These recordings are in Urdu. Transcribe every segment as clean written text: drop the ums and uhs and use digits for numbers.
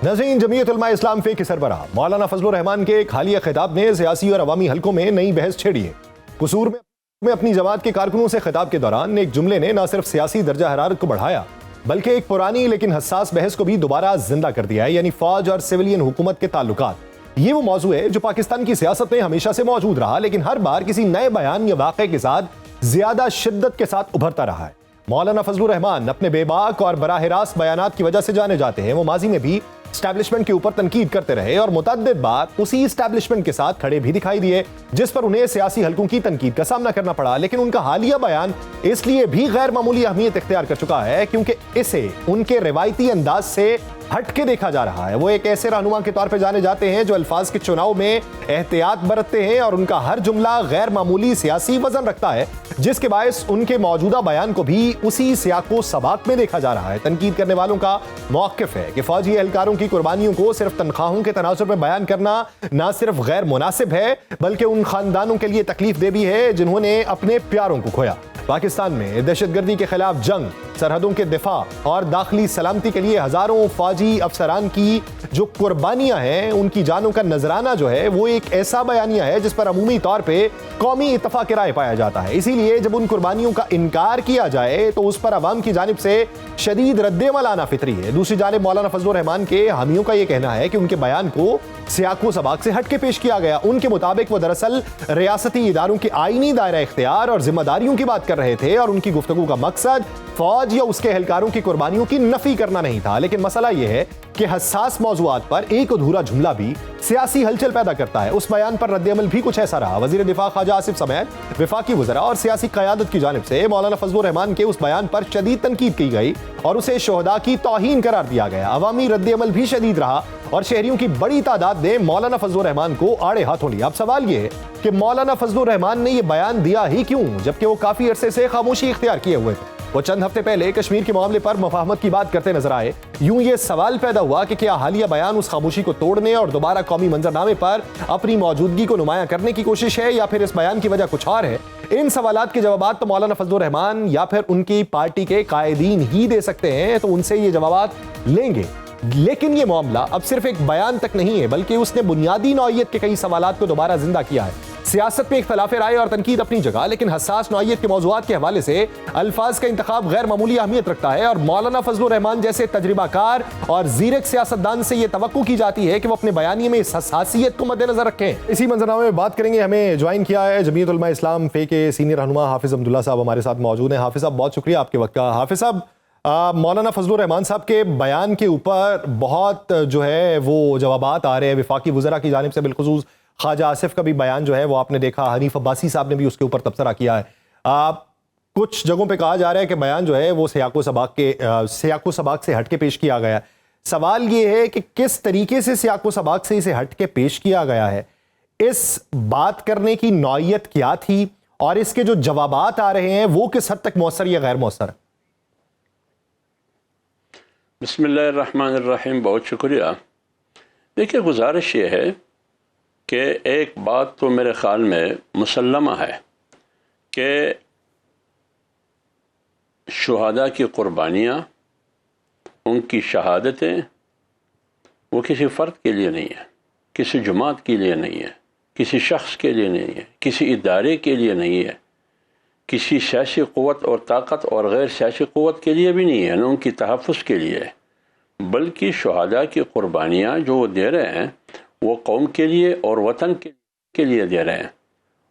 ناظرین، جمعیت علماء اسلام فے کے سربراہ مولانا فضل الرحمان کے ایک حالیہ خطاب نے سیاسی اور عوامی حلقوں میں نئی بحث چھیڑی ہے۔ قصور میں اپنی جماعت کے کارکنوں سے خطاب کے دوران ایک جملے نے نہ صرف سیاسی درجہ حرارت کو بڑھایا بلکہ ایک پرانی لیکن حساس بحث کو بھی دوبارہ زندہ کر دیا ہے، یعنی فوج اور سویلین حکومت کے تعلقات۔ یہ وہ موضوع ہے جو پاکستان کی سیاست میں ہمیشہ سے موجود رہا، لیکن ہر بار کسی نئے بیان یا واقعے کے ساتھ زیادہ شدت کے ساتھ ابھرتا رہا ہے۔ مولانا فضل الرحمان اپنے بے باک اور براہ راست بیانات کی وجہ سے جانے جاتے ہیں۔ وہ ماضی میں بھی اسٹیبلشمنٹ کے اوپر تنقید کرتے رہے اور متعدد بار اسی اسٹیبلشمنٹ کے ساتھ کھڑے بھی دکھائی دیے، جس پر انہیں سیاسی حلقوں کی تنقید کا سامنا کرنا پڑا۔ لیکن ان کا حالیہ بیان اس لیے بھی غیر معمولی اہمیت اختیار کر چکا ہے کیونکہ اسے ان کے روایتی انداز سے ہٹ کے دیکھا جا رہا ہے۔ وہ ایک ایسے رہنما کے طور پہ جانے جاتے ہیں جو الفاظ کے چناؤ میں احتیاط برتتے ہیں اور ان کا ہر جملہ غیر معمولی سیاسی وزن رکھتا ہے، جس کے باعث ان کے موجودہ بیان کو بھی اسی سیاق و سباق میں دیکھا جا رہا ہے۔ تنقید کرنے والوں کا موقف ہے کہ فوجی اہلکاروں کی قربانیوں کو صرف تنخواہوں کے تناظر میں بیان کرنا نہ صرف غیر مناسب ہے بلکہ ان خاندانوں کے لیے تکلیف دہ بھی ہے جنہوں نے اپنے پیاروں کو کھویا۔ پاکستان میں دہشت گردی کے خلاف جنگ، سرحدوں کے دفاع اور داخلی سلامتی کے لیے ہزاروں فوجی افسران کی جو قربانیاں ہیں، ان کی جانوں کا نذرانہ جو ہے وہ ایک ایسا بیانیہ ہے جس پر عمومی طور پہ قومی اتفاق رائے پایا جاتا ہے۔ اسی لیے جب ان قربانیوں کا انکار کیا جائے تو اس پر عوام کی جانب سے شدید رد عمل آنا فطری ہے۔ دوسری جانب مولانا فضل الرحمان کے حامیوں کا یہ کہنا ہے کہ ان کے بیان کو سیاق و سباق سے ہٹ کے پیش کیا گیا۔ ان کے مطابق وہ دراصل ریاستی اداروں کے آئینی دائرہ اختیار اور ذمہ داریوں کی بات کر رہے تھے اور ان کی گفتگو کا مقصد فوج یا اس کے اہلکاروں کی قربانیوں کی نفی کرنا نہیں تھا۔ لیکن مسئلہ یہ ہے کہ حساس موضوعات پر ایک ادھورا جملہ بھی سیاسی ہلچل پیدا کرتا ہے۔ اس بیان پر رد عمل بھی کچھ ایسا رہا۔ وزیر دفاع خواجہ آصف سمیت وفاقی وزراء اور سیاسی قیادت کی جانب سے مولانا فضل الرحمان کے اس بیان پر شدید تنقید کی گئی اور اسے شہداء کی توہین قرار دیا گیا۔ عوامی رد عمل بھی شدید رہا اور شہریوں کی بڑی تعداد نے مولانا فضل الرحمان کو آڑے ہاتھوں لیا۔ اب سوال یہ ہے کہ مولانا فضل الرحمان نے یہ بیان دیا ہی کیوں، جبکہ وہ کافی عرصے سے خاموشی اختیار کیے ہوئے تھے۔ وہ چند ہفتے پہلے کشمیر کے معاملے پر مفاہمت کی بات کرتے نظر آئے۔ یوں یہ سوال پیدا ہوا کہ کیا حالیہ بیان اس خاموشی کو توڑنے اور دوبارہ قومی منظرنامے پر اپنی موجودگی کو نمایاں کرنے کی کوشش ہے یا پھر اس بیان کی وجہ کچھ اور ہے؟ ان سوالات کے جوابات تو مولانا فضل الرحمان یا پھر ان کی پارٹی کے قائدین ہی دے سکتے ہیں، تو ان سے یہ جوابات لیں گے۔ لیکن یہ معاملہ اب صرف ایک بیان تک نہیں ہے بلکہ اس نے بنیادی نوعیت کے کئی سوالات کو دوبارہ زندہ کیا ہے۔ سیاست میں اختلاف رائے اور تنقید اپنی جگہ، لیکن حساس نوعیت کے موضوعات کے حوالے سے الفاظ کا انتخاب غیر معمولی اہمیت رکھتا ہے اور مولانا فضل الرحمان جیسے تجربہ کار اور زیرک سیاستدان سے یہ توقع کی جاتی ہے کہ وہ اپنے بیانیے میں اس حساسیت کو مد نظر رکھیں۔ اسی منظرنامے میں بات کریں گے، ہمیں جوائن کیا ہے جمعیت علماء اسلام فے کے سینئر رہنما حافظ عبداللہ صاحب ہمارے ساتھ موجود ہیں۔ حافظ صاحب، بہت شکریہ آپ کے وقت کا۔ حافظ صاحب، مولانا فضل الرحمان صاحب کے بیان کے اوپر بہت جو ہے وہ جوابات آ رہے ہیں وفاقی وزراء کی جانب سے، بالخصوص خواجہ آصف کا بھی بیان جو ہے وہ آپ نے دیکھا، حنیف عباسی صاحب نے بھی اس کے اوپر تبصرہ کیا ہے۔ کچھ جگہوں پہ کہا جا رہا ہے کہ بیان جو ہے وہ سیاق و سباق سے ہٹ کے پیش کیا گیا ہے۔ سوال یہ ہے کہ کس طریقے سے سیاق و سباق سے اسے ہٹ کے پیش کیا گیا ہے، اس بات کرنے کی نوعیت کیا تھی اور اس کے جو جوابات آ رہے ہیں وہ کس حد تک مؤثر یا غیر مؤثر؟ بسم اللہ الرحمن الرحیم، بہت شکریہ۔ دیکھیے، گزارش یہ ہے کہ ایک بات تو میرے خیال میں مسلمہ ہے کہ شہداء کی قربانیاں، ان کی شہادتیں، وہ کسی فرد کے لیے نہیں ہے، کسی جماعت کے لیے نہیں ہے، کسی شخص کے لیے نہیں ہے، کسی ادارے کے لیے نہیں ہے، کسی سیاسی قوت اور طاقت اور غیر سیاسی قوت کے لیے بھی نہیں ہے، نہ ان کی تحفظ کے لیے ہے، بلکہ شہداء کی قربانیاں جو وہ دے رہے ہیں وہ قوم کے لیے اور وطن کے لیے دے رہے ہیں،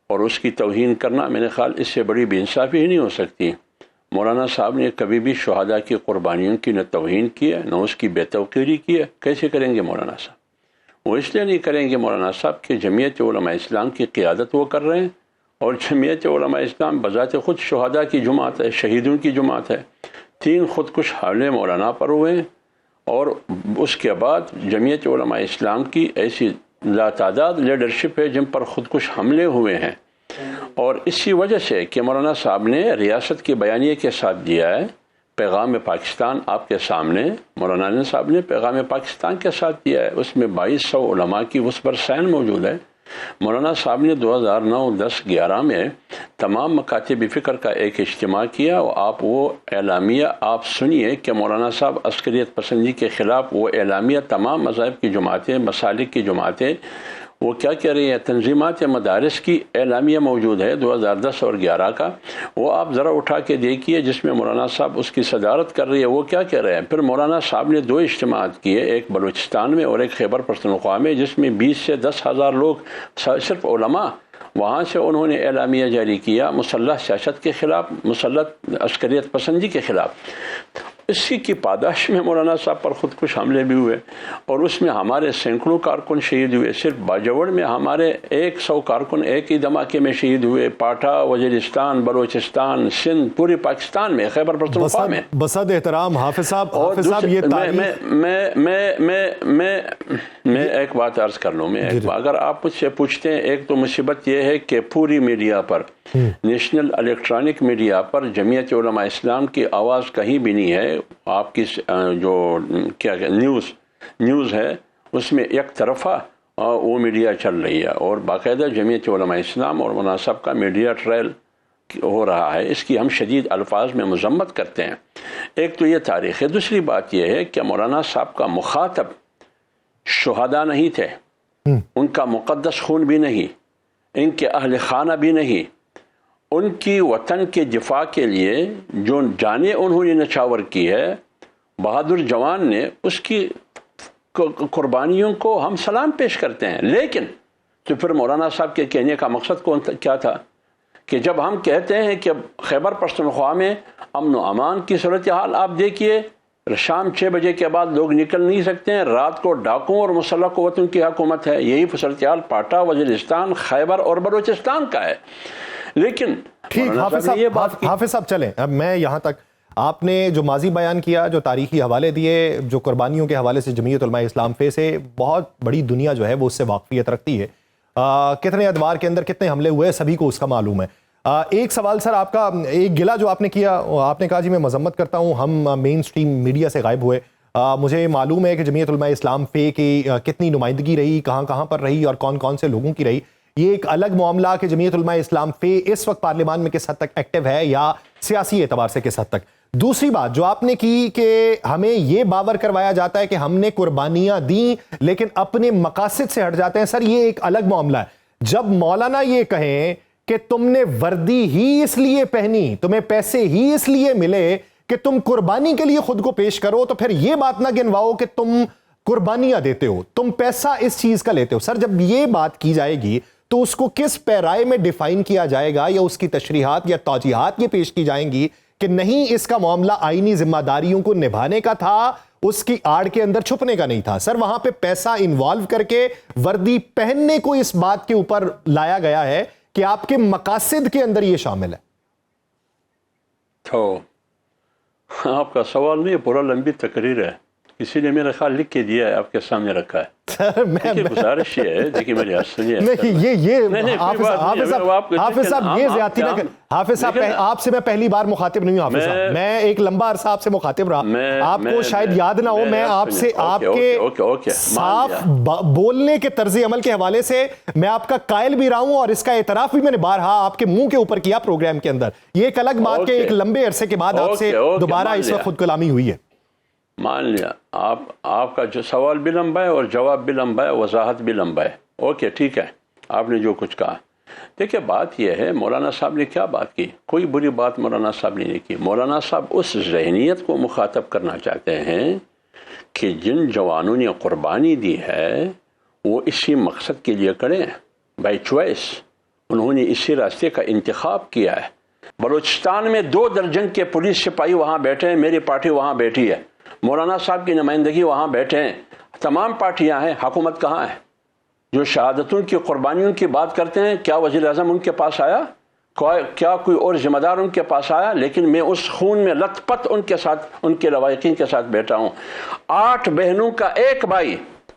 اور اس کی توہین کرنا میرے خیال اس سے بڑی بے انصافی ہی نہیں ہو سکتی۔ مولانا صاحب نے کبھی بھی شہداء کی قربانیوں کی نہ توہین کی ہے نہ اس کی بے توقیری کی ہے۔ کیسے کریں گے مولانا صاحب؟ وہ اس لیے نہیں کریں گے مولانا صاحب کہ جمعیت علماء اسلام کی قیادت وہ کر رہے ہیں، اور جمعیت علماء اسلام بذات خود شہداء کی جماعت ہے، شہیدوں کی جماعت ہے۔ 3 خودکش حملے مولانا پر ہوئے ہیں، اور اس کے بعد جمعیت علماء اسلام کی ایسی لاتعداد لیڈرشپ ہے جن پر خودکش حملے ہوئے ہیں، اور اسی وجہ سے کہ مولانا صاحب نے ریاست کے بیانیے کے ساتھ دیا ہے پیغام پاکستان آپ کے سامنے، مولانا صاحب نے پیغام پاکستان کے ساتھ دیا ہے، اس میں 2200 علماء کی اس پر سائن موجود ہے مولانا صاحب نے 2009-10-11 میں تمام مکاتب فکر کا ایک اجتماع کیا، اور آپ وہ اعلامیہ آپ سنیے کہ مولانا صاحب عسکریت پسندی کے خلاف وہ اعلامیہ تمام مذاہب کی جماعتیں، مسالک کی جماعتیں وہ کیا کہہ رہی ہیں، تنظیمات مدارس کی اعلامیہ موجود ہے 2010 اور 11 کا، وہ آپ ذرا اٹھا کے دیکھیے جس میں مولانا صاحب اس کی صدارت کر رہی ہے، وہ کیا کہہ رہے ہیں۔ پھر مولانا صاحب نے 2 اجتماعات کیے، ایک بلوچستان میں اور ایک خیبر پختونخوا میں، جس میں 20 سے 10 ہزار لوگ صرف علماء، وہاں سے انہوں نے اعلامیہ جاری کیا مسلح سیاست کے خلاف، مسلح عسکریت پسندی کے خلاف۔ اسی کی پاداش میں مولانا صاحب پر خودکش حملے بھی ہوئے، اور اس میں ہمارے سینکڑوں کارکن شہید ہوئے۔ صرف باجوڑ میں ہمارے 100 کارکن ایک ہی دھماکے میں شہید ہوئے، پاٹھا، وزیرستان، بلوچستان، سندھ، پوری پاکستان میں، خیبر پختونخوا میں۔ بصد احترام حافظ صاحب یہ تاریخ میں ایک بات عرض کر لوں، اگر آپ مجھ سے پوچھتے ہیں، ایک تو مصیبت یہ ہے کہ پوری میڈیا پر، نیشنل الیکٹرانک میڈیا پر جمعیت علماء اسلام کی آواز کہیں بھی نہیں ہے۔ آپ کی جو کیا نیوز ہے اس میں یک طرفہ وہ میڈیا چل رہی ہے، اور باقاعدہ جمعیت علماء اسلام اور مولانا صاحب کا میڈیا ٹرائل ہو رہا ہے، اس کی ہم شدید الفاظ میں مذمت کرتے ہیں۔ ایک تو یہ تاریخ ہے، دوسری بات یہ ہے کہ مولانا صاحب کا مخاطب شہداء نہیں تھے، ان کا مقدس خون بھی نہیں، ان کے اہل خانہ بھی نہیں، ان کی وطن کے دفاع کے لیے جو جانیں انہوں نے نچھاور کی ہے، بہادر جوان نے، اس کی قربانیوں کو ہم سلام پیش کرتے ہیں۔ لیکن تو پھر مولانا صاحب کے کہنے کا مقصد کیا تھا کہ جب ہم کہتے ہیں کہ خیبر پختونخوا میں امن و امان کی صورتحال آپ دیکھیے، شام 6 بجے کے بعد لوگ نکل نہیں سکتے ہیں، رات کو ڈاکوں اور مسلح قوتوں کی حکومت ہے، یہی صورتحال پاٹھا، وزیرستان، خیبر اور بلوچستان کا ہے۔ لیکن ٹھیک حافظ صاحب چلیں، اب میں یہاں تک آپ نے جو ماضی بیان کیا، جو تاریخی حوالے دیے، جو قربانیوں کے حوالے سے جمعیت علماء اسلام سے بہت بڑی دنیا جو ہے وہ اس سے واقفیت رکھتی ہے، کتنے ادوار کے اندر کتنے حملے ہوئے سبھی کو اس کا معلوم ہے۔ ایک سوال سر آپ کا، ایک گلہ جو آپ نے کیا، آپ نے کہا جی میں مذمت کرتا ہوں، ہم مین سٹریم میڈیا سے غائب ہوئے۔ مجھے معلوم ہے کہ جمعیت علماء اسلام کی کتنی نمائندگی رہی، کہاں کہاں پر رہی اور کون کون سے لوگوں کی رہی، یہ ایک الگ معاملہ کہ جمعیت علماء اسلام اس وقت پارلیمان میں کس حد تک ایکٹیو ہے یا سیاسی اعتبار سے کس حد تک۔ دوسری بات جو آپ نے کی کہ ہمیں یہ باور کروایا جاتا ہے کہ ہم نے قربانیاں دیں لیکن اپنے مقاصد سے ہٹ جاتے ہیں، سر یہ ایک الگ معاملہ ہے۔ جب مولانا یہ کہیں کہ تم نے وردی ہی اس لیے پہنی، تمہیں پیسے ہی اس لیے ملے کہ تم قربانی کے لیے خود کو پیش کرو، تو پھر یہ بات نہ گنواؤ کہ تم قربانیاں دیتے ہو، تم پیسہ اس چیز کا لیتے ہو۔ سر جب یہ بات کی جائے گی تو اس کو کس پیرائے میں ڈیفائن کیا جائے گا، یا اس کی تشریحات یا توجیحات یہ پیش کی جائیں گی کہ نہیں اس کا معاملہ آئینی ذمہ داریوں کو نبھانے کا تھا، اس کی آڑ کے اندر چھپنے کا نہیں تھا۔ سر وہاں پہ پیسہ انوالو کر کے وردی پہننے کو اس بات کے اوپر لایا گیا ہے کہ آپ کے مقاصد کے اندر یہ شامل ہے۔ تو آپ کا سوال نہیں، پورا لمبی تقریر ہے، کسی نے میرا خیال لکھ کے دیا ہے، آپ کے سامنے رکھا ہے۔ گزارش یہ ہے، دیکھیے میری حد سنیے، حافظ صاحب یہ زیادتی نہ کریں۔ حافظ صاحب آپ سے میں پہلی بار مخاطب نہیں ہوں، حافظ صاحب میں ایک لمبا عرصہ آپ سے مخاطب رہا، آپ کو شاید یاد نہ ہو، میں آپ سے آپ کے صاف بولنے کے طرز عمل کے حوالے سے میں آپ کا قائل بھی رہا ہوں، اور اس کا اعتراف بھی میں نے بارہا آپ کے منہ کے اوپر کیا پروگرام کے اندر۔ یہ ایک الگ بات کہ ایک لمبے عرصے کے بعد آپ سے دوبارہ اس وقت خود کلامی ہوئی ہے۔ مان لیا آپ کا جو سوال بھی لمبا ہے اور جواب بھی لمبا ہے، وضاحت بھی لمبا ہے، اوکے ٹھیک ہے، آپ نے جو کچھ کہا۔ دیکھیں بات یہ ہے، مولانا صاحب نے کیا بات کی، کوئی بری بات مولانا صاحب نے نہیں کی۔ مولانا صاحب اس ذہنیت کو مخاطب کرنا چاہتے ہیں کہ جن جوانوں نے قربانی دی ہے وہ اسی مقصد کے لیے کھڑے ہیں، بائی چوائس، انہوں نے اسی راستے کا انتخاب کیا ہے۔ بلوچستان میں 2 درجن کے پولیس سپاہی وہاں بیٹھے ہیں، میری پارٹی وہاں بیٹھی ہے، مولانا صاحب کی نمائندگی وہاں بیٹھے ہیں، تمام پارٹیاں ہیں، حکومت کہاں ہے؟ جو شہادتوں کی قربانیوں کی بات کرتے ہیں، کیا وزیر اعظم ان کے پاس آیا؟ کیا کوئی اور ذمہ دار ان کے پاس آیا؟ لیکن میں اس خون میں لت پت ان کے ساتھ، ان کے لواحقین کے ساتھ بیٹھا ہوں۔ 8 بہنوں کا ایک بھائی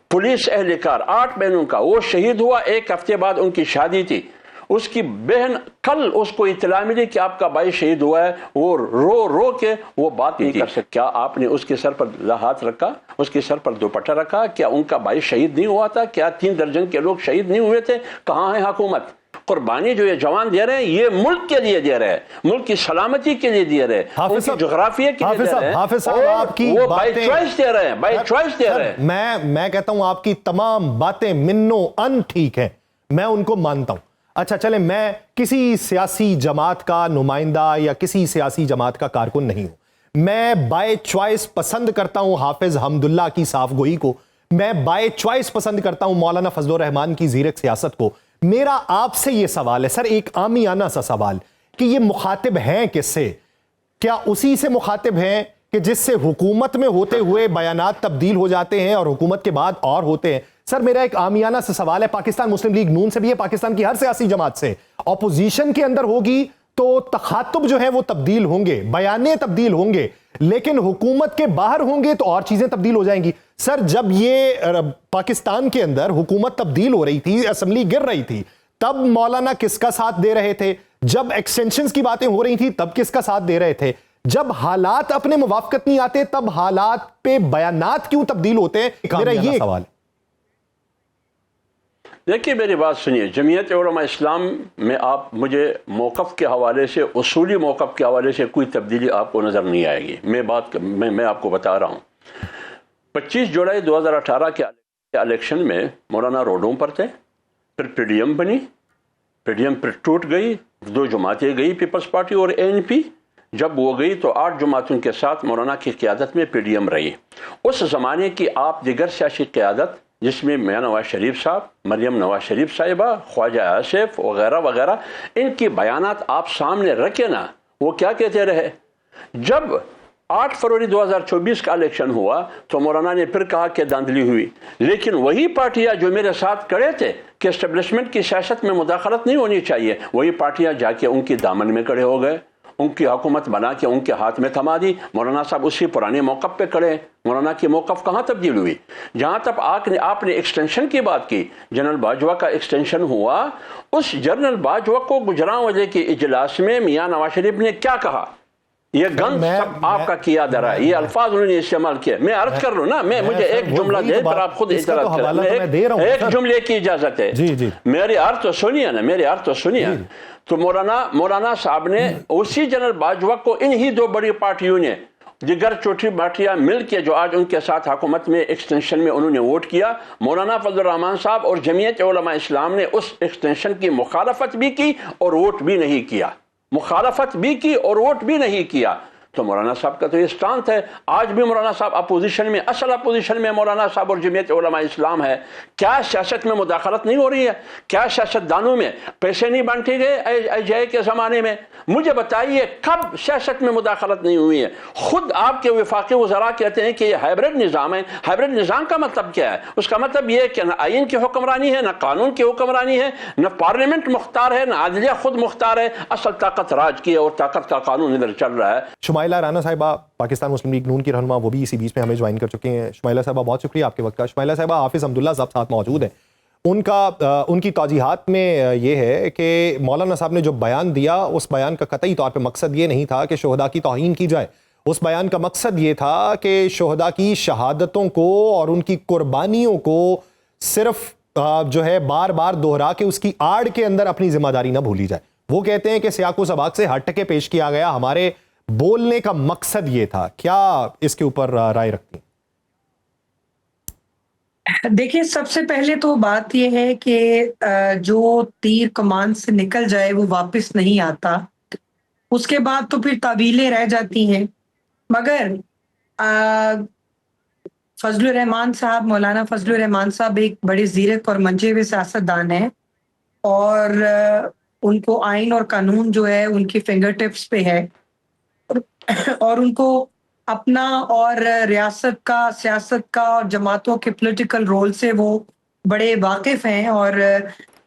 پولیس اہلکار، 8 بہنوں کا، وہ شہید ہوا، 1 ہفتے بعد ان کی شادی تھی، اس کی بہن کل اس کو اطلاع ملی کہ آپ کا بھائی شہید ہوا ہے، وہ رو رو کے وہ بات نہیں کر سکتا. کیا آپ نے اس کے سر پر ہاتھ رکھا، اس کے سر پر دوپٹہ رکھا؟ کیا ان کا بھائی شہید نہیں ہوا تھا؟ کیا 3 درجن کے لوگ شہید نہیں ہوئے تھے؟ کہاں ہے حکومت؟ قربانی جو یہ جوان دے رہے ہیں یہ ملک کے لیے دے رہے ہیں، ملک کی سلامتی کے لیے دے رہے ہیں، ان کی جغرافیہ کے لیے دے رہے ہیں، اور وہ بائی چوائس دے رہے ہیں، بائی چوائس دے رہے ہیں. میں کہتا ہوں آپ کی تمام باتیں منو ان ٹھیک ہیں، میں ان کو مانتا ہوں. اچھا چلیں، میں کسی سیاسی جماعت کا نمائندہ یا کسی سیاسی جماعت کا کارکن نہیں ہوں. میں بائی چوائس پسند کرتا ہوں حافظ حمداللہ کی صاف گوئی کو، میں بائی چوائس پسند کرتا ہوں مولانا فضل الرحمان کی زیرک سیاست کو. میرا آپ سے یہ سوال ہے سر، ایک عامیانہ سا سوال، کہ یہ مخاطب ہیں کس سے؟ کیا اسی سے مخاطب ہیں کہ جس سے حکومت میں ہوتے ہوئے بیانات تبدیل ہو جاتے ہیں اور حکومت کے بعد اور ہوتے ہیں؟ سر میرا ایک عامیانہ سے سوال ہے، پاکستان مسلم لیگ نون سے بھی ہے، پاکستان کی ہر سیاسی جماعت سے. اپوزیشن کے اندر ہوگی تو تخاطب جو ہیں وہ تبدیل ہوں گے، بیانے تبدیل ہوں گے، لیکن حکومت کے باہر ہوں گے تو اور چیزیں تبدیل ہو جائیں گی. سر جب یہ پاکستان کے اندر حکومت تبدیل ہو رہی تھی، اسمبلی گر رہی تھی، تب مولانا کس کا ساتھ دے رہے تھے؟ جب ایکسٹینشنز کی باتیں ہو رہی تھی تب کس کا ساتھ دے رہے تھے؟ جب حالات اپنے موافقت نہیں آتے تب حالات پہ بیانات کیوں تبدیل ہوتے ہیں؟ میرا یہ سوال ہے. دیکھیے میری بات سنیے، جمعیت علماء اسلام میں آپ مجھے موقف کے حوالے سے، اصولی موقف کے حوالے سے کوئی تبدیلی آپ کو نظر نہیں آئے گی. میں آپ کو بتا رہا ہوں، 25 جولائی 2018 کے الیکشن میں مولانا روڈوں پر تھے، پھر پی ڈی ایم بنی، پی ڈی ایم پھر ٹوٹ گئی، 2 جماعتیں گئی، پیپلز پارٹی اور اے این پی. جب وہ گئی تو 8 جماعتوں کے ساتھ مولانا کی قیادت میں پی ڈی ایم رہی. اس زمانے کی آپ دیگر سیاسی قیادت، جس میں میاں نواز شریف صاحب، مریم نواز شریف صاحبہ، خواجہ آصف وغیرہ وغیرہ، ان کی بیانات آپ سامنے رکھے نا، وہ کیا کہتے رہے؟ جب 8 فروری 2024 کا الیکشن ہوا تو مولانا نے پھر کہا کہ دھاندلی ہوئی، لیکن وہی پارٹیاں جو میرے ساتھ کھڑے تھے کہ اسٹیبلشمنٹ کی سیاست میں مداخلت نہیں ہونی چاہیے، وہی پارٹیاں جا کے ان کی دامن میں کھڑے ہو گئے، ان کی حکومت بنا کے ان کے ہاتھ میں تھما دی. مولانا صاحب اسی پرانے موقف پہ کھڑے ہیں. مولانا کی موقف کہاں تبدیل ہوئی؟ جہاں تک آپ نے ایکسٹینشن کی بات کی، جنرل باجوہ کا ایکسٹینشن ہوا، اس جنرل باجوہ کو گجراں وجہ کے اجلاس میں میاں نواز شریف نے کیا کہا؟ یہ گند سب آپ کا کیا درا ہے، یہ الفاظ انہوں نے استعمال کیے. میں عرض کر رہا ہوں نا، مجھے ایک جملہ دے پر آپ خود اعتراض کریں. ایک جملے کی اجازت ہے، میری عرض تو سنیے نا، میری عرض تو سنیے. تو مولانا صاحب نے اسی جنرل باجوہ کو انہی 2 بڑی پارٹیوں نے، دیگر چھوٹی پارٹیاں مل کے جو آج ان کے ساتھ حکومت میں ایکسٹینشن میں انہوں نے ووٹ کیا، مولانا فضل الرحمان صاحب اور جمعیت علماء اسلام نے اس ایکسٹینشن کی مخالفت بھی کی اور ووٹ بھی نہیں کیا، مخالفت بھی کی اور ووٹ بھی نہیں کیا. تو مولانا صاحب کا تو یہ سٹانس ہے. آج بھی مولانا صاحب اپوزیشن میں، اصل اپوزیشن میں مولانا صاحب اور جمعیت علماء اسلام ہے. کیا سیاست میں مداخلت نہیں ہو رہی ہے؟ کیا سیاست دانوں میں پیسے نہیں بانٹے گئے اے جے کے زمانے میں؟ مجھے بتائیے کب سیاست میں مداخلت نہیں ہوئی ہے؟ خود آپ کے وفاقی وزراء کہتے ہیں کہ یہ ہائبرڈ نظام ہے. ہائبرڈ نظام کا مطلب کیا ہے؟ اس کا مطلب یہ ہے کہ نہ آئین کی حکمرانی ہے، نہ قانون کی حکمرانی ہے، نہ پارلیمنٹ مختار ہے، نہ عدلیہ خود مختار ہے. اصل طاقت راج کی ہے اور طاقت کا قانون ادھر چل رہا ہے. شمائلہ رانا صاحبہ پاکستان مسلم لیگ نون کی رہنما، وہ بھی اسی بیچ میں ہمیں جوائن کر چکے ہیں. شمائلہ صاحبہ بہت شکریہ آپ کے وقت کا. شمائلہ صاحبہ، حافظ حمداللہ صاحب ساتھ موجود ہیں. ان کی توجیحات میں یہ ہے کہ مولانا صاحب نے جو بیان دیا، اس بیان کا قطعی طور پہ مقصد یہ نہیں تھا کہ شہداء کی توہین کی جائے. اس بیان کا مقصد یہ تھا کہ شہداء کی شہادتوں کو اور ان کی قربانیوں کو صرف جو ہے بار بار دہرا کے اس کی آڑ کے اندر اپنی ذمہ داری نہ بھولی جائے. وہ کہتے ہیں کہ سیاق و سباق سے ہٹ کے پیش کیا گیا، ہمارے بولنے کا مقصد یہ تھا. کیا اس کے اوپر رائے رکھتی ہیں؟ دیکھیں، سب سے پہلے تو بات یہ ہے کہ جو تیر کمان سے نکل جائے وہ واپس نہیں آتا. اس کے بعد تو پھر تعویلیں رہ جاتی ہیں. مگر فضل الرحمان صاحب، مولانا فضل الرحمان صاحب ایک بڑے زیرک اور منجے ہوئے سیاستدان ہیں، اور ان کو آئین اور قانون جو ہے ان کی فنگر ٹپس پہ ہے، اور ان کو اپنا اور ریاست کا، سیاست کا اور جماعتوں کے پولیٹیکل رول سے وہ بڑے واقف ہیں. اور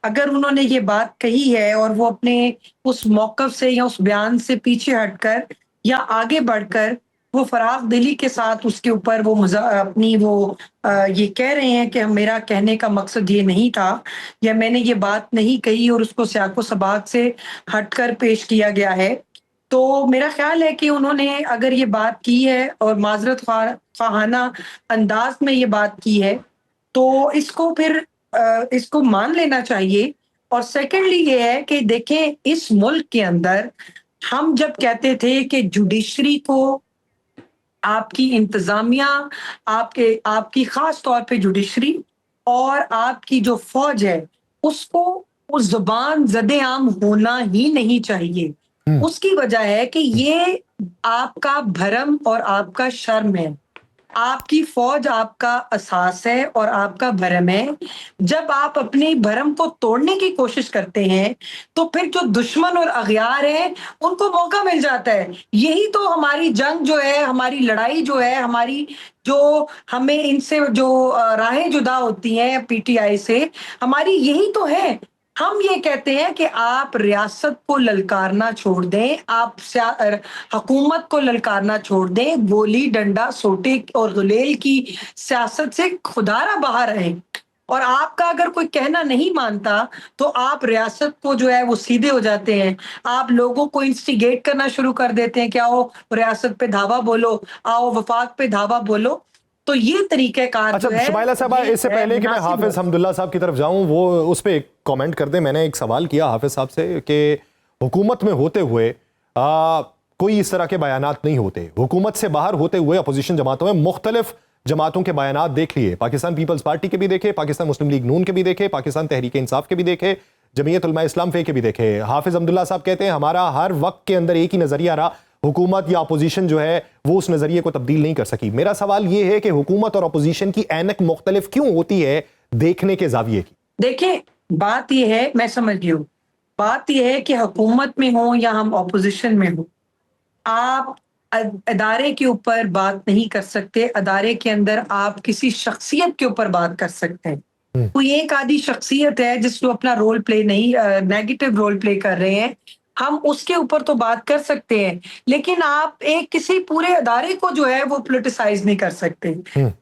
اگر انہوں نے یہ بات کہی ہے اور وہ اپنے اس موقف سے یا اس بیان سے پیچھے ہٹ کر یا آگے بڑھ کر وہ فراغ دلی کے ساتھ اس کے اوپر وہ اپنی وہ یہ کہہ رہے ہیں کہ میرا کہنے کا مقصد یہ نہیں تھا یا میں نے یہ بات نہیں کہی اور اس کو سیاق و سباق سے ہٹ کر پیش کیا گیا ہے. تو میرا خیال ہے کہ انہوں نے اگر یہ بات کی ہے اور معذرت خواہانہ انداز میں یہ بات کی ہے تو اس کو پھر اس کو مان لینا چاہیے. اور سیکنڈلی یہ ہے کہ دیکھیں اس ملک کے اندر ہم جب کہتے تھے کہ جوڈیشری کو آپ کی انتظامیہ آپ کی خاص طور پہ جوڈیشری اور آپ کی جو فوج ہے اس کو اس زبان زد عام ہونا ہی نہیں چاہیے. اس کی وجہ ہے کہ یہ آپ کا بھرم اور آپ کا شرم ہے. آپ کی فوج آپ کا اساس ہے اور آپ کا بھرم ہے. جب آپ اپنی بھرم کو توڑنے کی کوشش کرتے ہیں تو پھر جو دشمن اور اغیار ہیں ان کو موقع مل جاتا ہے. یہی تو ہماری جنگ جو ہے, ہماری لڑائی جو ہے, ہماری جو ہمیں ان سے جو راہیں جدا ہوتی ہیں پی ٹی آئی سے, ہماری یہی تو ہے. ہم یہ کہتے ہیں کہ آپ ریاست کو للکارنا چھوڑ دیں, آپ حکومت کو للکارنا چھوڑ دیں, گولی ڈنڈا سوٹے اور غلیل کی سیاست سے خدارہ باہر رہیں. اور آپ کا اگر کوئی کہنا نہیں مانتا تو آپ ریاست کو جو ہے وہ سیدھے ہو جاتے ہیں, آپ لوگوں کو انسٹیگیٹ کرنا شروع کر دیتے ہیں کہ آؤ ریاست پہ دھاوا بولو, آؤ وفاق پہ دھاوا بولو. تو یہ طریقہ کار جو ہے. شمائلہ صاحبہ, اس سے پہلے کہ میں حافظ حمداللہ صاحب کی طرف جاؤں وہ اس پہ کامنٹ کر دیں, میں نے ایک سوال کیا حافظ صاحب سے کہ حکومت میں ہوتے ہوئے کوئی اس طرح کے بیانات نہیں ہوتے, حکومت سے باہر ہوتے ہوئے اپوزیشن جماعتوں میں مختلف جماعتوں کے بیانات دیکھ لیے, پاکستان پیپلز پارٹی کے بھی دیکھے, پاکستان مسلم لیگ نون کے بھی دیکھے, پاکستان تحریک انصاف کے بھی دیکھے, جمعیت علماء اسلام فے کے بھی دیکھے. حافظ حمداللہ صاحب کہتے ہیں ہمارا ہر وقت کے اندر ایک ہی نظریہ رہا, حکومت یا اپوزیشن جو ہے وہ اس نظریے کو تبدیل نہیں کر سکی. میرا سوال یہ ہے کہ حکومت اور اپوزیشن کی اینک مختلف کیوں ہوتی ہے دیکھنے کے زاویے کی؟ دیکھیں بات یہ ہے, میں سمجھ گئی ہوں, بات یہ ہے کہ حکومت میں ہوں یا ہم اپوزیشن میں ہوں, آپ ادارے کے اوپر بات نہیں کر سکتے. ادارے کے اندر آپ کسی شخصیت کے اوپر بات کر سکتے ہیں. کوئی ایک آدھی شخصیت ہے جس کو اپنا رول پلے نہیں, نیگیٹو رول پلے کر رہے ہیں, ہم اس کے اوپر تو بات کر سکتے ہیں, لیکن آپ ایک کسی پورے ادارے کو جو ہے وہ پولیٹیسائز نہیں کر سکتے.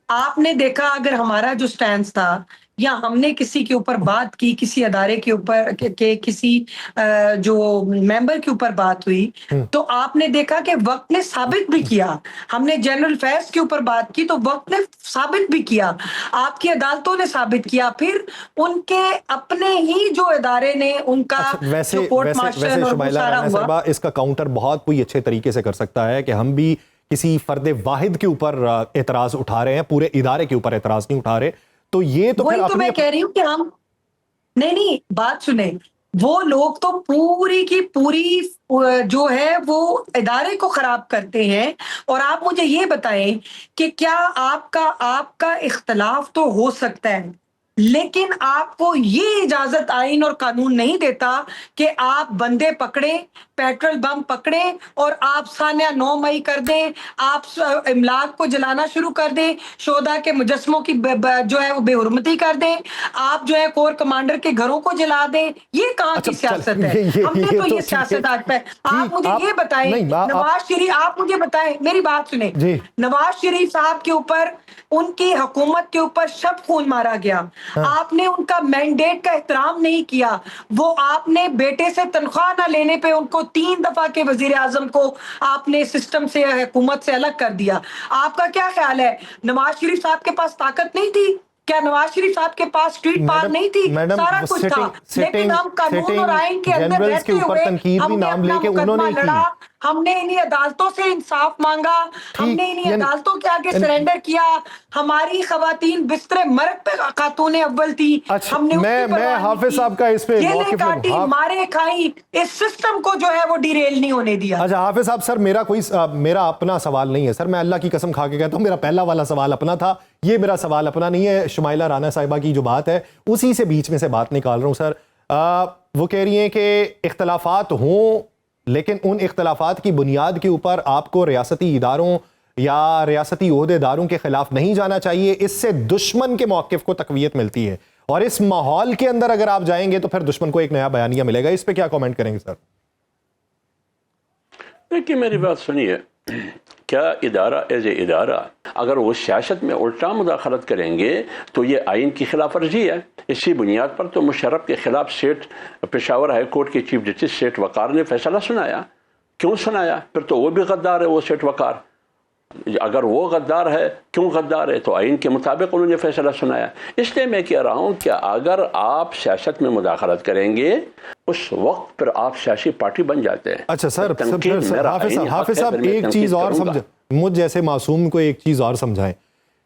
آپ نے دیکھا اگر ہمارا جو سٹینس تھا یا ہم نے کسی کے اوپر بات کی, کسی ادارے کے اوپر کہ کسی جو ممبر کے اوپر بات ہوئی, تو آپ نے دیکھا کہ وقت نے ثابت بھی کیا. ہم نے جنرل فیض کے اوپر بات کی تو وقت نے ثابت بھی کیا, آپ کی عدالتوں نے ثابت کیا, پھر ان کے اپنے ہی جو ادارے نے ان کا جو کورٹ مارشل اور وہ سارا ہوا. اس کا کاؤنٹر بہت کوئی اچھے طریقے سے کر سکتا ہے کہ ہم بھی کسی فرد واحد کے اوپر اعتراض اٹھا رہے ہیں, پورے ادارے کے اوپر اعتراض نہیں اٹھا رہے. تو یہ تو وہی تو میں کہہ رہی ہوں کہ ہم نہیں بات سنیں, وہ لوگ تو پوری کی پوری جو ہے وہ ادارے کو خراب کرتے ہیں. اور آپ مجھے یہ بتائیں کہ کیا آپ کا اختلاف تو ہو سکتا ہے, لیکن آپ کو یہ اجازت آئین اور قانون نہیں دیتا کہ آپ بندے پکڑیں, پیٹرول بم پکڑیں اور آپ سانیہ 9 مئی کر دیں, آپ املاک کو جلانا شروع کر دیں, شہداء کے مجسموں کی جو ہے وہ بے حرمتی کر دیں, آپ جو ہے کور کمانڈر کے گھروں کو جلا دیں. یہ کہاں کی سیاست ہے؟ ہم نے تو یہ سیاست آج پہ. آپ مجھے یہ بتائیں نواز شریف, آپ مجھے بتائیں, میری بات سنیں, نواز شریف صاحب کے اوپر, ان کی حکومت کے اوپر شب خون مارا گیا, آپ نے ان کا مینڈیٹ کا احترام نہیں کیا, وہ آپ نے بیٹے سے تنخواہ نہ لینے پہ ان کو 3 دفعہ کے وزیر اعظم کو آپ نے سسٹم سے حکومت سے الگ کر دیا. آپ کا کیا خیال ہے نواز شریف صاحب کے پاس طاقت نہیں تھی؟ کیا نواز شریف صاحب کے پاس اسٹریٹ پار نہیں تھی؟ سارا کچھ تھا, لیکن ہم قانون اور آئین کے اندر رہتے ہوئے ہم نے اپنا مقدمہ لڑا, ہم نے انہی عدالتوں سے انصاف مانگا, ہم نے انہی عدالتوں کے آگے سرنڈر کیا. ہماری خواتین بستر مرگ پہ خاتون اول تھی, ہم نے میں حافظ صاحب کا اس پہ موقف کاٹی, مارے کھائی, اس سسٹم کو جو ہے وہ ڈیریل نہیں ہونے دیا. اچھا حافظ صاحب, سر میرا اپنا سوال نہیں ہے سر, میں اللہ کی قسم کھا کے کہتا ہوں میرا پہلا والا سوال اپنا تھا, یہ میرا سوال اپنا نہیں ہے. شمائلہ رانا صاحبہ کی جو بات ہے اسی سے بیچ میں سے بات نکال رہا ہوں سر. وہ کہہ رہی ہیں کہ اختلافات ہوں, لیکن ان اختلافات کی بنیاد کے اوپر آپ کو ریاستی اداروں یا ریاستی عہدے داروں کے خلاف نہیں جانا چاہیے, اس سے دشمن کے موقف کو تقویت ملتی ہے, اور اس ماحول کے اندر اگر آپ جائیں گے تو پھر دشمن کو ایک نیا بیانیہ ملے گا. اس پہ کیا کامنٹ کریں گے سر؟ دیکھیے میری بات سنیے, کیا ادارہ ایز اے ادارہ اگر وہ سیاست میں الٹا مداخلت کریں گے تو یہ آئین کی خلاف ورزی ہے. اسی بنیاد پر تو مشرف کے خلاف سیٹ پشاور ہائی کورٹ کے چیف جسٹس سیٹ وقار نے فیصلہ سنایا. کیوں سنایا؟ پھر تو وہ بھی غدار ہے وہ سیٹ وقار. اگر وہ غدار ہے کیوں غدار ہے؟ تو آئین کے مطابق انہوں نے فیصلہ سنایا. اس لیے میں کہہ رہا ہوں کہ اگر آپ سیاست میں مداخلت کریں گے اس وقت پھر آپ سیاسی پارٹی بن جاتے ہیں. اچھا سر حافظ صاحب ایک چیز اور سمجھ مجھ جیسے معصوم کو ایک چیز اور سمجھائیں.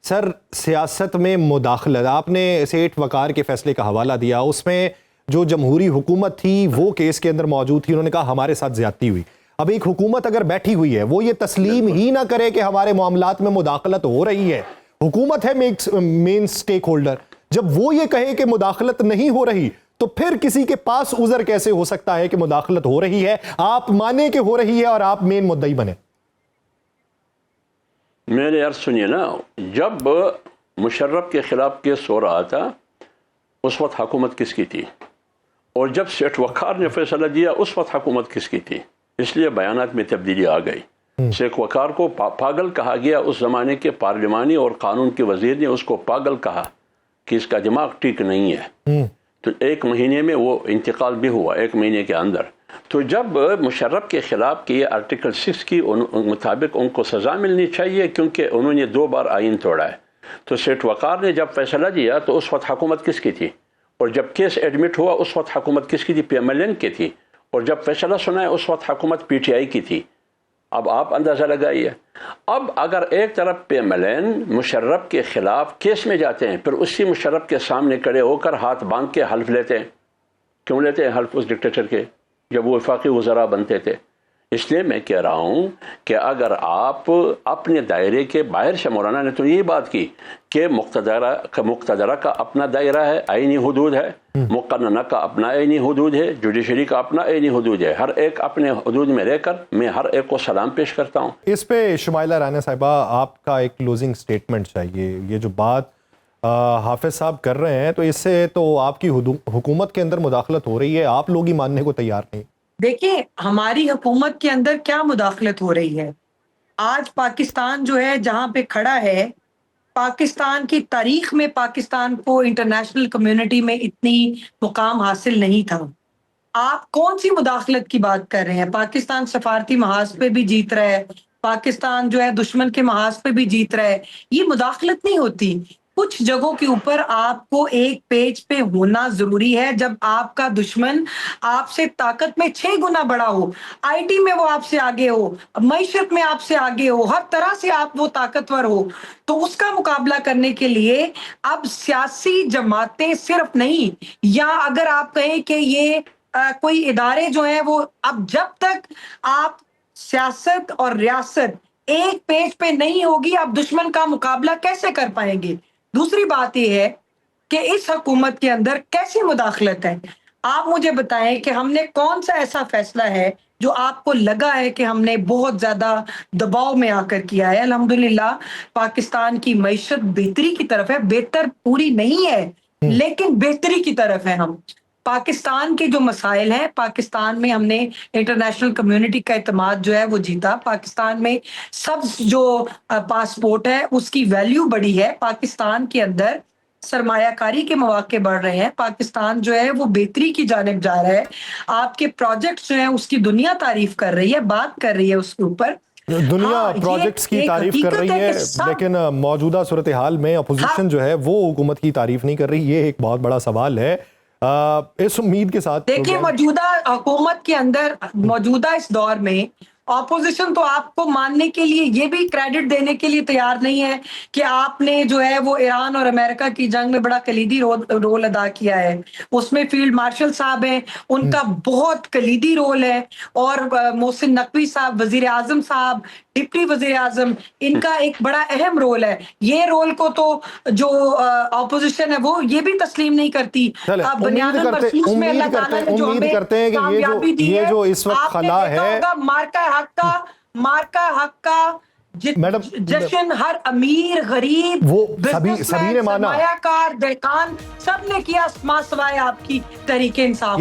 سر سیاست میں مداخلت آپ نے سیٹ وقار کے فیصلے کا حوالہ دیا, اس میں جو جمہوری حکومت تھی وہ کیس کے اندر موجود تھی, انہوں نے کہا ہمارے ساتھ زیادتی ہوئی. اب ایک حکومت اگر بیٹھی ہوئی ہے وہ یہ تسلیم ہی نہ کرے کہ ہمارے معاملات میں مداخلت ہو رہی ہے, حکومت ہے مین سٹیک ہولڈر, جب وہ یہ کہے کہ مداخلت نہیں ہو رہی تو پھر کسی کے پاس عذر کیسے ہو سکتا ہے کہ مداخلت ہو رہی ہے, آپ مانے کہ ہو رہی ہے اور آپ مین مدعی بنے؟ میرے یار سنیے نا, جب مشرف کے خلاف کیس ہو رہا تھا اس وقت حکومت کس کی تھی, اور جب سیٹ وقار نے فیصلہ دیا اس وقت حکومت کس کی تھی؟ اس لیے بیانات میں تبدیلی آ گئی. سیٹ وقار کو پاگل کہا گیا, اس زمانے کے پارلیمانی اور قانون کے وزیر نے اس کو پاگل کہا کہ اس کا دماغ ٹھیک نہیں ہے. تو 1 مہینے میں وہ انتقال بھی ہوا, 1 مہینے کے اندر. تو جب مشرف کے خلاف کی آرٹیکل 6 کی مطابق ان کو سزا ملنی چاہیے کیونکہ انہوں نے 2 بار آئین توڑا ہے, تو سیٹ وقار نے جب فیصلہ دیا تو اس وقت حکومت کس کی تھی, اور جب کیس ایڈمٹ ہوا اس وقت حکومت کس کی تھی؟ PMLN کی تھی. اور جب فیصلہ سنا اس وقت حکومت PTI کی تھی. اب آپ اندازہ لگائیے. اب اگر ایک طرف PMLN مشرف کے خلاف کیس میں جاتے ہیں, پھر اسی مشرف کے سامنے کھڑے ہو کر ہاتھ باندھ کے حلف لیتے ہیں. کیوں لیتے ہیں حلف اس ڈکٹیٹر کے جب وہ وفاقی وزراء بنتے تھے؟ اس لیے میں کہہ رہا ہوں کہ اگر آپ اپنے دائرے کے باہر سے, مولانا نے تو یہی بات کی کہ مقتدرہ کا اپنا دائرہ ہے, آئینی حدود ہے, مقننہ کا اپنا آئینی حدود ہے, جوڈیشری کا اپنا آئینی حدود ہے. ہر ایک اپنے حدود میں رہ کر میں ہر ایک کو سلام پیش کرتا ہوں. اس پہ شمائلہ رانا صاحبہ آپ کا ایک کلوزنگ سٹیٹمنٹ چاہیے. یہ جو بات حافظ صاحب کر رہے ہیں تو اس سے تو آپ کی حکومت کے اندر مداخلت ہو رہی ہے, آپ لوگ ہی ماننے کو تیار نہیں. دیکھیں ہماری حکومت کے اندر کیا مداخلت ہو رہی ہے. آج پاکستان جو ہے جہاں پہ کھڑا ہے, پاکستان کی تاریخ میں پاکستان کو انٹرنیشنل کمیونٹی میں اتنی مقام حاصل نہیں تھا. آپ کون سی مداخلت کی بات کر رہے ہیں؟ پاکستان سفارتی محاذ پہ بھی جیت رہا ہے, پاکستان جو ہے دشمن کے محاذ پہ بھی جیت رہا ہے. یہ مداخلت نہیں ہوتی. کچھ جگہوں کے اوپر آپ کو ایک پیج پہ ہونا ضروری ہے. جب آپ کا دشمن آپ سے طاقت میں 6 گنا بڑا ہو, IT میں وہ آپ سے آگے ہو, معیشت میں آپ سے آگے ہو, ہر طرح سے آپ وہ طاقتور ہو, تو اس کا مقابلہ کرنے کے لیے اب سیاسی جماعتیں صرف نہیں, یا اگر آپ کہیں کہ یہ کوئی ادارے جو ہیں وہ, اب جب تک آپ سیاست اور ریاست ایک پیج پہ نہیں ہوگی آپ دشمن کا مقابلہ کیسے کر پائیں گے؟ دوسری بات یہ ہے کہ اس حکومت کے اندر کیسی مداخلت ہے. آپ مجھے بتائیں کہ ہم نے کون سا ایسا فیصلہ ہے جو آپ کو لگا ہے کہ ہم نے بہت زیادہ دباؤ میں آ کر کیا ہے؟ الحمدللہ پاکستان کی معیشت بہتری کی طرف ہے, بہتر پوری نہیں ہے لیکن بہتری کی طرف ہے. ہم پاکستان کے جو مسائل ہیں, پاکستان میں ہم نے انٹرنیشنل کمیونٹی کا اعتماد جو ہے وہ جیتا. پاکستان میں سب جو پاسپورٹ ہے اس کی ویلیو بڑی ہے. پاکستان کے اندر سرمایہ کاری کے مواقع بڑھ رہے ہیں. پاکستان جو ہے وہ بہتری کی جانب جا رہا ہے. آپ کے پروجیکٹس جو ہیں اس کی دنیا تعریف کر رہی ہے, بات کر رہی ہے اس کے اوپر. دنیا پروجیکٹس کی تعریف کر رہی ہے لیکن موجودہ صورتحال میں اپوزیشن جو ہے وہ حکومت کی تعریف نہیں کر رہی. یہ ایک بہت بڑا سوال ہے. اس امید کے ساتھ دیکھیے موجودہ حکومت کے اندر, موجودہ اس دور میں اپوزیشن تو آپ کو ماننے کے لیے, یہ بھی کریڈٹ دینے کے لیے تیار نہیں ہے کہ آپ نے جو ہے وہ ایران اور امریکہ کی جنگ میں بڑا کلیدی رول ادا کیا ہے. اس میں فیلڈ مارشل صاحب ہیں, ان کا بہت کلیدی رول ہے, اور محسن نقوی صاحب, وزیر اعظم صاحب, ڈپٹی وزیر اعظم, ان کا ایک بڑا اہم رول ہے. یہ رول کو تو جو اپوزیشن ہے وہ یہ بھی تسلیم نہیں کرتی. امید کرتے ہیں کہ یہ جو اس وقت خلا ہے, مارکا حق کا جشن ہر امیر غریب وہ سبھی نے مانا, سرمایہ کار دہقان سب نے کیا, سوائے آپ کی تحریک انصاف.